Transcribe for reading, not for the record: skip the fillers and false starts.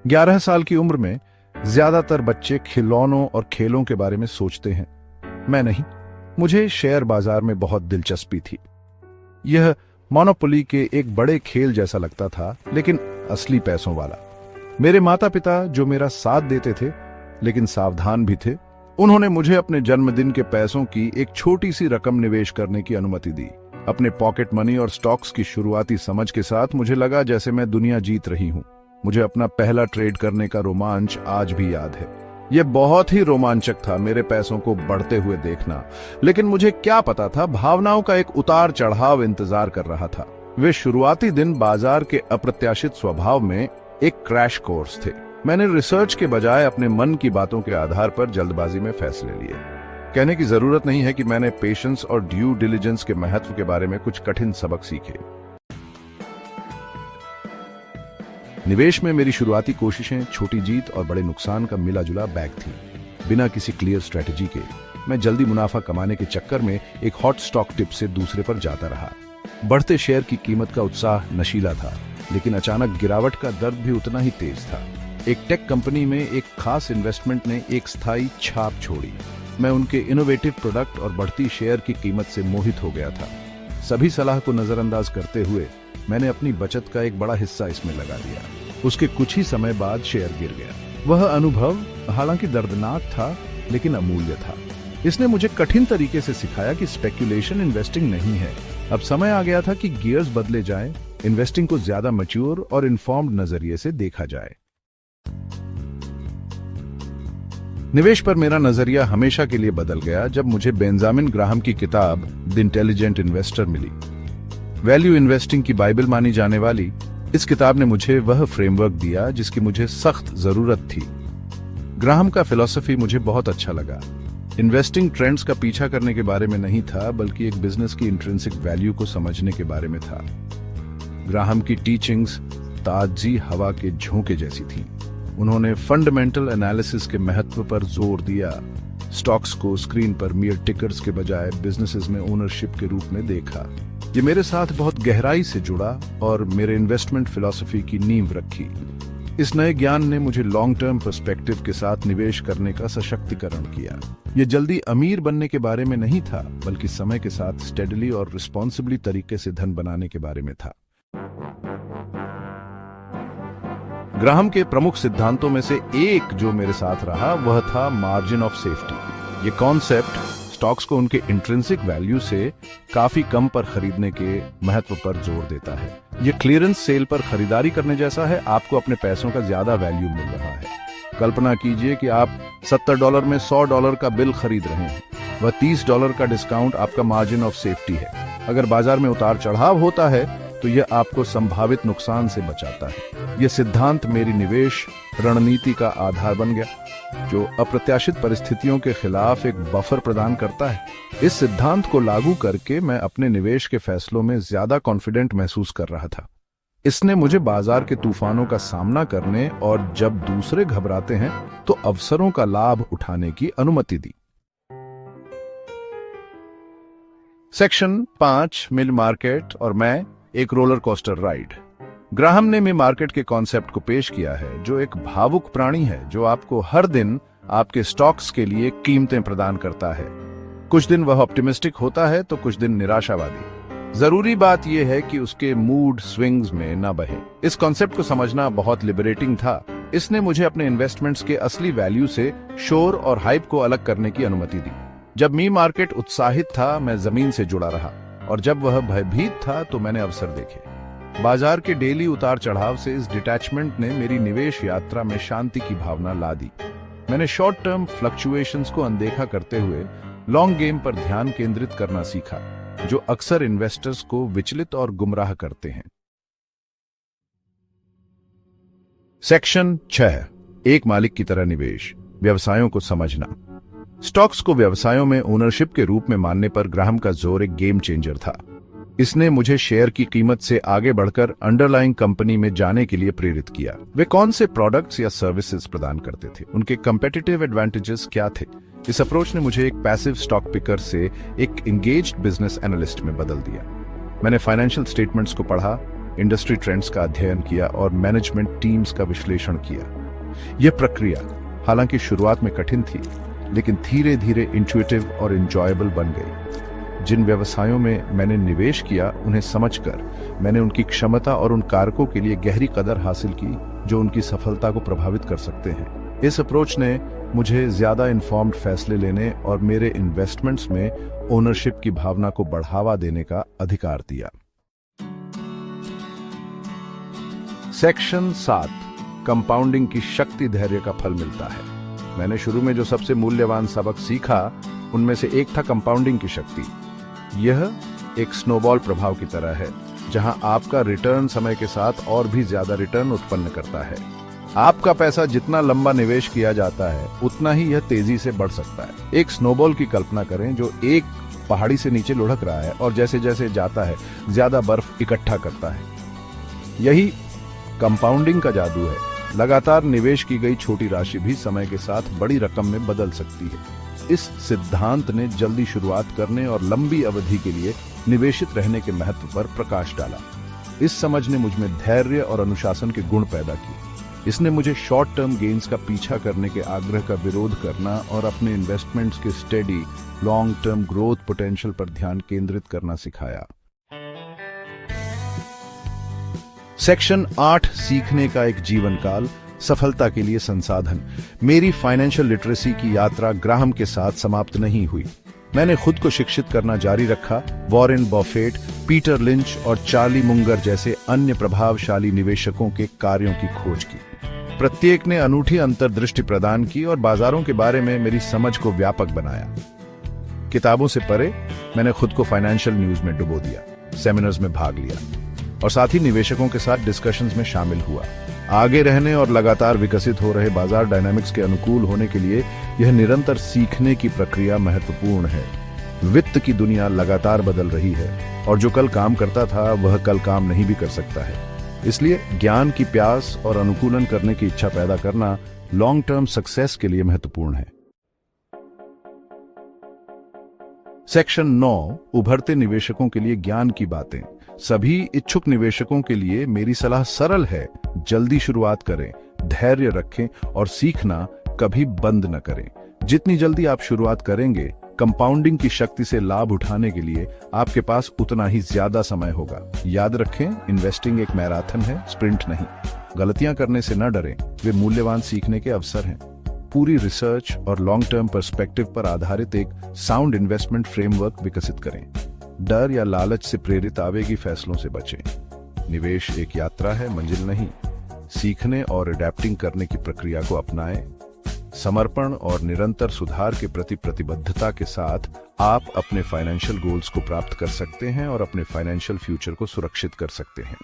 11 साल की उम्र में ज्यादातर बच्चे खिलौनों और खेलों के बारे में सोचते हैं। मैं नहीं। मुझे शेयर बाजार में बहुत दिलचस्पी थी। यह मोनोपोली के एक बड़े खेल जैसा लगता था, लेकिन असली पैसों वाला। मेरे माता पिता जो मेरा साथ देते थे लेकिन सावधान भी थे, उन्होंने मुझे अपने जन्मदिन के पैसों की एक छोटी सी रकम निवेश करने की अनुमति दी। अपने पॉकेट मनी और स्टॉक्स की शुरुआती समझ के साथ मुझे लगा जैसे मैं दुनिया जीत रही हूं। मुझे अपना पहला ट्रेड करने का रोमांच आज भी याद है। यह बहुत ही रोमांचक था, मेरे पैसों को बढ़ते हुए देखना। लेकिन मुझे क्या पता था, भावनाओं का एक उतार चढ़ाव इंतजार कर रहा था। वे शुरुआती दिन बाजार के अप्रत्याशित स्वभाव में एक क्रैश कोर्स थे। मैंने रिसर्च के बजाय अपने मन की बातों के आधार पर जल्दबाजी में फैसले लिए। कहने की जरूरत नहीं है कि मैंने पेशेंस और ड्यू डिलिजेंस के महत्व के बारे में कुछ कठिन सबक सीखे। निवेश में मेरी शुरुआती कोशिशें छोटी जीत और बड़े नुकसान का मिला जुला बैग थी। बिना किसी क्लियर स्ट्रेटजी के मैं जल्दी मुनाफा कमाने के चक्कर में एक हॉट स्टॉक टिप से दूसरे पर जाता रहा। बढ़ते शेयर की कीमत का उत्साह नशीला था, लेकिन अचानक गिरावट का दर्द भी उतना ही तेज था। एक टेक कंपनी में एक खास इन्वेस्टमेंट ने एक स्थायी छाप छोड़ी। मैं उनके इनोवेटिव प्रोडक्ट और बढ़ती शेयर की कीमत से मोहित हो गया था। सभी सलाह को नजरअंदाज करते हुए मैंने अपनी बचत का एक बड़ा हिस्सा इसमें लगा दिया। उसके कुछ ही समय बाद शेयर गिर गया। वह अनुभव हालांकि दर्दनाक था, लेकिन अमूल्य था। इसने मुझे कठिन तरीके से सिखाया कि स्पेक्यूलेशन इन्वेस्टिंग नहीं है। अब समय आ गया था कि गियर्स बदले जाएं, इन्वेस्टिंग को ज्यादा मैच्योर और इन्फॉर्म्ड नजरिए से देखा जाए। निवेश पर मेरा नजरिया हमेशा के लिए बदल गया जब मुझे बेंजामिन ग्राहम की किताब द इंटेलिजेंट इन्वेस्टर मिली। वैल्यू इन्वेस्टिंग की बाइबल मानी जाने वाली इस किताब ने मुझे वह फ्रेमवर्क दिया जिसकी मुझे सख्त जरूरत थी। ग्राहम का फिलॉसफी मुझे बहुत अच्छा लगा। इन्वेस्टिंग ट्रेंड्स का पीछा करने के बारे में नहीं था, बल्कि एक बिजनेस की इंट्रिंसिक वैल्यू को समझने के बारे में था। ग्राहम की टीचिंग्स ताजी हवा के झोंके जैसी थी। उन्होंने फंडामेंटल एनालिसिस के महत्व पर जोर दिया, स्टॉक्स को स्क्रीन पर मियर टिकर्स के बजाय बिजनेसेस में ओनरशिप के रूप में देखा। ये मेरे साथ बहुत गहराई से जुड़ा और मेरे इन्वेस्टमेंट फिलॉसफी की नींव रखी। इस नए ज्ञान ने मुझे लॉन्ग टर्म पर्सपेक्टिव के साथ निवेश करने का सशक्तिकरण किया। ये जल्दी अमीर बनने के बारे में नहीं था, बल्कि समय के साथ स्टेडली और रिस्पॉन्सिबली तरीके से धन बनाने के बारे में था। ग्राहम के प्रमुख सिद्धांतों में से एक जो मेरे साथ रहा वह था मार्जिन ऑफ सेफ्टी। ये कॉन्सेप्ट स्टॉक्स को उनके इंट्रिंसिक वैल्यू से काफी कम पर खरीदने के महत्व पर जोर देता है। ये क्लियरेंस सेल पर खरीदारी करने जैसा है। आपको अपने पैसों का ज्यादा वैल्यू मिल रहा है। कल्पना कीजिए कि आप $70 में $100 का बिल खरीद रहे हैं। वह $30 का डिस्काउंट आपका मार्जिन ऑफ सेफ्टी है। अगर बाजार में उतार चढ़ाव होता है तो यह आपको संभावित नुकसान से बचाता है। यह सिद्धांत मेरी निवेश रणनीति का आधार बन गया, जो अप्रत्याशित परिस्थितियों के खिलाफ एक बफर प्रदान करता है। इस सिद्धांत को लागू करके मैं अपने निवेश के फैसलों में ज्यादा कॉन्फिडेंट महसूस कर रहा था। इसने मुझे बाजार के तूफानों का सामना करने और जब दूसरे घबराते हैं तो अवसरों का लाभ उठाने की अनुमति दी। सेक्शन 5 मिल मार्केट और मैं एक रोलर कोस्टर राइड। ग्राहम ने मी मार्केट के कॉन्सेप्ट को पेश किया है, जो एक भावुक प्राणी है जो आपको हर दिन आपके स्टॉक्स के लिए कीमतें प्रदान करता है। कुछ दिन वह ऑप्टिमिस्टिक होता है तो कुछ दिन निराशावादी। जरूरी बात यह है कि उसके मूड स्विंग्स में न बहे। इस कॉन्सेप्ट को समझना बहुत लिबरेटिंग था। इसने मुझे अपने इन्वेस्टमेंट्स के असली वैल्यू से शोर और हाइप को अलग करने की अनुमति दी। जब मी मार्केट उत्साहित था, मैं जमीन से जुड़ा रहा, और जब वह भयभीत था तो मैंने अवसर देखे। बाजार के डेली उतार चढ़ाव से इस डिटैचमेंट ने मेरी निवेश यात्रा में शांति की भावना ला दी। मैंने शॉर्ट टर्म फ्लक्चुएशंस को अनदेखा करते हुए लॉन्ग गेम पर ध्यान केंद्रित करना सीखा, जो अक्सर इन्वेस्टर्स को विचलित और गुमराह करते हैं। सेक्शन 6 एक मालिक की तरह निवेश, व्यवसायों को समझना। स्टॉक्स को व्यवसायों में ओनरशिप के रूप में मानने पर ग्राहम का जोर एक गेम चेंजर था। इसने मुझे शेयर की कीमत से आगे बढ़कर अंडरलाइंग कंपनी में जाने के लिए प्रेरित किया। वे कौन से प्रोडक्ट्स या सर्विसेज प्रदान करते थे, उनके कंपेटिटिव एडवांटेजेस क्या थे। इस अप्रोच ने मुझे एक पैसिव स्टॉक पिकर से एक एंगेज्ड बिजनेस एनालिस्ट में बदल दिया। मैंने फाइनेंशियल स्टेटमेंट्स को पढ़ा, इंडस्ट्री ट्रेंड्स का अध्ययन किया और मैनेजमेंट टीम्स का विश्लेषण किया। यह प्रक्रिया हालांकि शुरुआत में कठिन थी, लेकिन धीरे धीरे इंट्यूटिव और एंजॉयबल बन गई। जिन व्यवसायों में मैंने निवेश किया, उन्हें समझकर मैंने उनकी क्षमता और उन कारकों के लिए गहरी कदर हासिल की जो उनकी सफलता को प्रभावित कर सकते हैं। इस अप्रोच ने मुझे ज्यादा इन्फॉर्म्ड फैसले लेने और मेरे इन्वेस्टमेंट्स में ओनरशिप की भावना को बढ़ावा देने का अधिकार दिया। सेक्शन 7, कंपाउंडिंग की शक्ति धैर्य का फल मिलता है। मैंने शुरू में जो सबसे मूल्यवान सबक सीखा, उनमें से एक था कंपाउंडिंग की शक्ति। यह एक स्नोबॉल प्रभाव की तरह है, जहां आपका रिटर्न समय के साथ और भी ज्यादा रिटर्न उत्पन्न करता है। आपका पैसा जितना लंबा निवेश किया जाता है, उतना ही यह तेजी से बढ़ सकता है। एक स्नोबॉल की कल्पना करें जो एक पहाड़ी से नीचे लुढ़क रहा है और जैसे जैसे जाता है ज्यादा बर्फ इकट्ठा करता है। यही कंपाउंडिंग का जादू है। लगातार निवेश की गई छोटी राशि भी समय के साथ बड़ी रकम में बदल सकती है। इस सिद्धांत ने जल्दी शुरुआत करने और लंबी अवधि के लिए निवेशित रहने के महत्व पर प्रकाश डाला। इस समझ ने मुझ में धैर्य और अनुशासन के गुण पैदा किए। इसने मुझे शॉर्ट टर्म गेन्स का पीछा करने के आग्रह का विरोध करना और अपने इन्वेस्टमेंट्स के steady long term growth potential पर ध्यान केंद्रित करना सिखाया। सेक्शन 8, सीखने का एक जीवन काल, सफलता के लिए संसाधन। मेरी फाइनेंशियल लिटरेसी की यात्रा ग्राहम के साथ समाप्त नहीं हुई। मैंने खुद को शिक्षित करना जारी रखा। वॉरेन बफेट, पीटर लिंच और चार्ली मुंगर जैसे अन्य प्रभावशाली निवेशकों के कार्यों की खोज की। प्रत्येक ने अनूठी अंतर्दृष्टि प्रदान की और बाजारों के बारे में मेरी समझ को व्यापक बनाया। किताबों से परे मैंने खुद को फाइनेंशियल न्यूज में डुबो दिया, सेमिनार्स में भाग लिया और साथ ही निवेशकों के साथ डिस्कशंस में शामिल हुआ। आगे रहने और लगातार विकसित हो रहे बाजार डायनामिक्स के अनुकूल होने के लिए यह निरंतर सीखने की प्रक्रिया महत्वपूर्ण है। वित्त की दुनिया लगातार बदल रही है और जो कल काम करता था वह कल काम नहीं भी कर सकता है। इसलिए ज्ञान की प्यास और अनुकूलन करने की इच्छा पैदा करना लॉन्ग टर्म सक्सेस के लिए महत्वपूर्ण है। सेक्शन 9, उभरते निवेशकों के लिए ज्ञान की बातें। सभी इच्छुक निवेशकों के लिए मेरी सलाह सरल है, जल्दी शुरुआत करें, धैर्य रखें और सीखना कभी बंद न करें। जितनी जल्दी आप शुरुआत करेंगे, कंपाउंडिंग की शक्ति से लाभ उठाने के लिए आपके पास उतना ही ज्यादा समय होगा। याद रखें, इन्वेस्टिंग एक मैराथन है, स्प्रिंट नहीं। गलतियां करने से न डरें, वे मूल्यवान सीखने के अवसर हैं। पूरी रिसर्च और लॉन्ग टर्म पर्सपेक्टिव पर आधारित एक साउंड इन्वेस्टमेंट फ्रेमवर्क विकसित करें। डर या लालच से प्रेरित आवेगी फैसलों से बचें। निवेश एक यात्रा है, मंजिल नहीं। सीखने और अडैप्टिंग करने की प्रक्रिया को अपनाएं। समर्पण और निरंतर सुधार के प्रति प्रतिबद्धता के साथ आप अपने फाइनेंशियल गोल्स को प्राप्त कर सकते हैं और अपने फाइनेंशियल फ्यूचर को सुरक्षित कर सकते हैं।